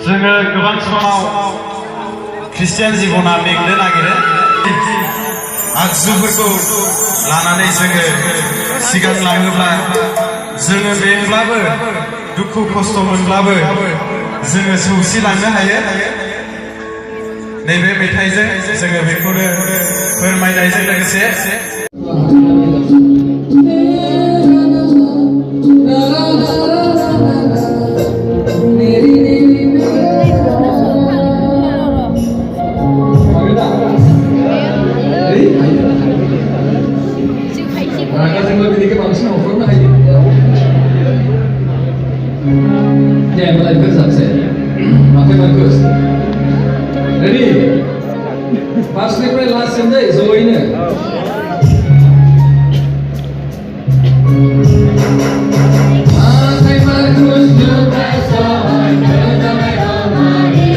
जोङो गोबां समाव ख्रिस्टियान जिबना मेंनो नागिरो आगजुफोरखौ लानानै जोङो सिगांलाङोब्ला जोङो मेंब्लाबो दुखु खस्थ मोनब्लाबो जोङो सौसिलांनो हायो नैबे मेथाइजों जोङो बेखौनो फोरमायनायजों लोगोसे Ya, mulai bersaksi. Makai bagus. Ready? First refrain, last sentence. So ini. Makai bagus juga soal berdamai amari.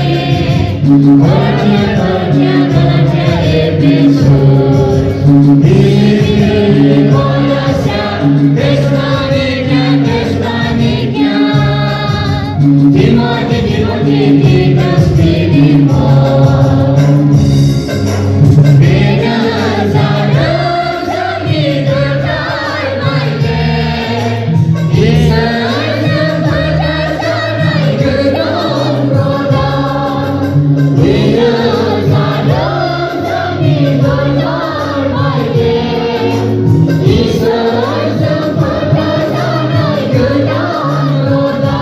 Kerja belajar episode. Ini bolehnya Kristaninya. Dimodi destinimu. Bina zara zami dekai maile. Isa zambata zarai gedong roda. Bina zara zami dekai maile. Isa zambata zarai gedong roda.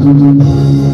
Thank you.